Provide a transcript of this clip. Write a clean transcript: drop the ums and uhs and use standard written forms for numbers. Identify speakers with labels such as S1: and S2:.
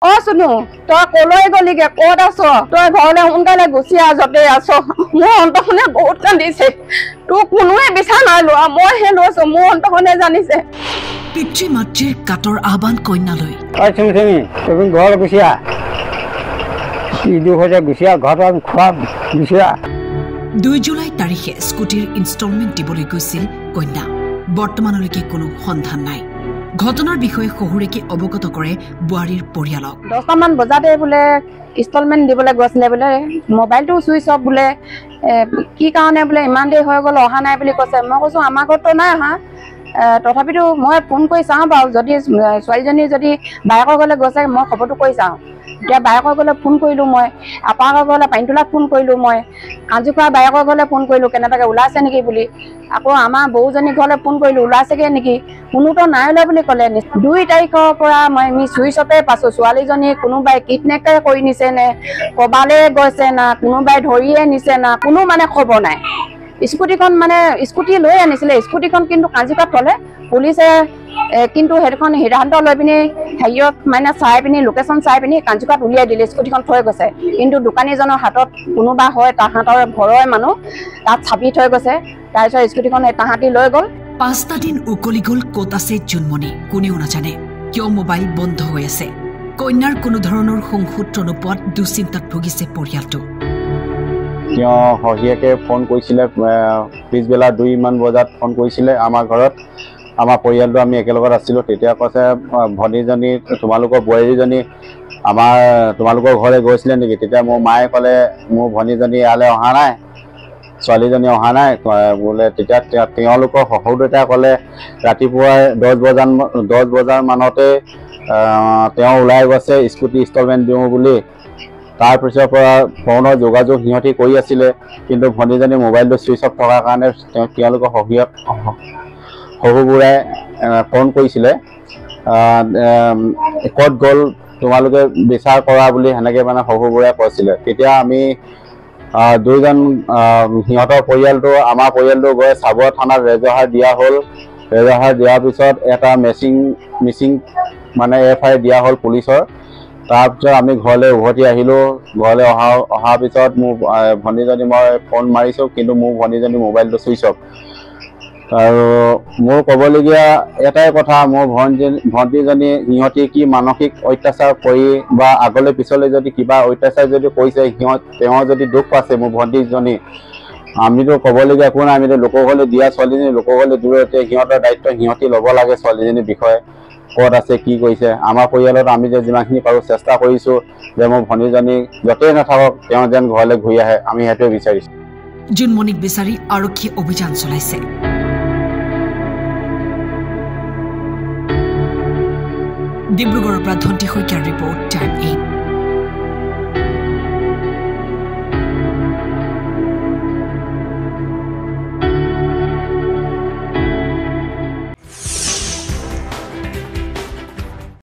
S1: অ শুনো তই কলৈ গলিগে ক'ত আছ তই ঘৰলৈ সোনকালে গুচি আহ যতে আছ মোৰ অন্তখনে বহুত কান্দিছে তোক কোনোৱে বিচাৰ নাই লোৱা মইহে লৈছো মোৰ অন্তখনে জানিছে
S2: পিতৃ মাতৃৰ কাতৰ আহ্বান কন্যালৈ
S3: তুমি ঘৰ গুচি আহ ইদু হতে গুচি আহ ঘৰত খোৱা গুচি আহ
S2: 2 জুলাই তাৰিখে স্কুটিৰ ইনষ্টলমেণ্ট দিবলৈ গৈছিল কন্যা বৰ্তমানলৈকে কোনো সন্ধান নাই ঘটনাৰ বিষয়ে শহুৰেকে অৱগত কৰে বুৱাৰীৰ পৰিয়ালক
S1: 10 মান বজাতে বোলে ইনষ্টলমেণ্ট দিবলৈ গৈছিলে বোলে মোবাইলটো সুইচ অফ বোলে কি কাৰণে বোলে ইমান দেৰি হৈ গ'ল অহা নাই বুলি কৈছে মই কৈছো আমাৰ ঘৰতো নাই অহা তথাপিতো মই ফোন কৰি চাওঁ বাৰু যদি ছোৱালীজনী যদি বাইকৰ ঘৰলৈ গৈছে মই খবৰটো কৰি চাওঁ এতিয়া বাইকৰ ঘৰলৈ ফোন কৰিলোঁ মই আপাৰ ঘৰলৈ পানীতোলাত ফোন কৰিলোঁ মই কাঞ্জিখোৱা বাইকৰ ঘৰলৈ ফোন কৰিলোঁ কেনেবাকৈ ওলাইছে নেকি বুলি আকৌ আমাৰ বৌজনী ঘৰলৈ ফোন কৰিলোঁ ওলাইছেগৈ নেকি কোনোতো নাই ওলাই বুলি ক'লে 2 তাৰিখৰ পৰা মই চুইচ অফে পাইছোঁ ছোৱালীজনী কোনোবাই কিডনেপ কৰি নিছে নে ক'বালৈ গৈছে না কোনোবাই ধৰিয়ে নিছে না কোনো মানে খবৰ নাই স্কুটিখন মানে স্কুটি লৈ আনিছিলে স্কুটিখন কিন্তু কাঞ্জিখোৱাত থলে পুলিচে কিন্তু সেইখন সিদ্ধান্ত লৈ পিনি হেৰিয়ত মানে চাই পিনি লোকেশ্যন চাই পিনি কাঞ্জিখোৱাত উলিয়াই দিলে স্কুটিখন থৈ গৈছে কিন্তু দোকানীজনৰ হাতত কোনোবা হয় তাহাঁতৰ ঘৰৰ মানুহ তাত চাপি থৈ গৈছে তাৰপিছত স্কুটিখন তাহাঁতি লৈ গ'ল
S2: 5টা দিন উকলি গ'ল ক'ত আছে জোনমণি কোনেও নাজানে কিয় মোবাইল বন্ধ হৈ আছে কন্যাৰ কোনো ধৰণৰ সংসূত্ৰ নোপোৱাত দুশ্চিন্তাত ভুগিছে পৰিয়ালটো
S3: শহিয়েকে ফোন কৰিছিলে পিছবেলা 2 মান বজাত ফোন কৰিছিলে আমাৰ ঘৰত আমাৰ পৰিয়ালটো আমি একেলগত আছিলোঁ তেতিয়া কৈছে ভনীজনী তোমালোকৰ বোৱাৰীজনী তোমালোকৰ ঘৰলৈ গৈছিলে নেকি তেতিয়া মোৰ মায়ে ক'লে মোৰ ভনীজনী ইয়ালৈ অহা নাই ছোৱালীজনী অহা নাই বোলে তেতিয়া তেওঁলোকৰ শহুৰ দেউতাই ক'লে ৰাতিপুৱাই 10 বজাৰ মানতে তেওঁ ওলাই গৈছে স্কুটি ইনষ্টলমেণ্ট দিওঁ বুলি তাৰপিছৰ পৰা ফোনৰ যোগাযোগ সিহঁতি কৰি আছিলে কিন্তু ভনীজনী মোবাইলটো চুইচ অফ থকাৰ কাৰণে তেওঁলোকৰ শহুবুঢ়াই ফোন কৰিছিলে ক'ত গ'ল তোমালোকে বিচাৰ কৰা বুলি সেনেকৈ মানে শহুবুঢ়াই কৈছিলে তেতিয়া আমি দুইজন সিহঁতৰ পৰিয়ালটো আমাৰ পৰিয়ালটো গৈ চাবুৱা থানাত ৰেজহাৰ দিয়া হ'ল ৰেজহাৰ দিয়াৰ পিছত এটা মিচিং মানে FIR দিয়া হ'ল পুলিচৰ তাৰপিছত আমি ঘৰলৈ উভতি আহিলোঁ ঘৰলৈ অহাৰ পিছত মোৰ ভনীজনী মই ফোন মাৰিছোঁ কিন্তু মোৰ ভনীজনী মোবাইলটো চুইচ অফ আৰু মোৰ ক'বলগীয়া এটাই কথা মোৰ ভণ্টিজনী সিহঁতি কি মানসিক অত্যাচাৰ কৰি বা আগলৈ পিছলৈ যদি কিবা অত্যাচাৰ যদি কৰিছে তেওঁ যদি দুখ পাইছে মোৰ ভণ্টিজনী আমিতো ক'বলগীয়া একো নাই আমিতো লোকৰ ঘৰলৈ দিয়া ছোৱালীজনী লোকৰ ঘৰলৈ দূৰতে সিহঁতৰ দায়িত্ব সিহঁতি ল'ব লাগে ছোৱালীজনীৰ বিষয়ে ক'ত আছে কি কৰিছে আমাৰ পৰিয়ালত আমি যে যিমানখিনি পাৰোঁ চেষ্টা কৰিছোঁ যে মোৰ ভনীজনী য'তেই নাথাকক তেওঁ যেন ঘৰলৈ ঘূৰি আহে আমি সেইটোৱে বিচাৰিছোঁ
S2: জোনমণিক বিচাৰি আৰক্ষী অভিযান চলাইছে ডিব্ৰুগড়ৰ পৰা ধন্তি শইকীয়াৰ ৰিপৰ্ট টাইম 8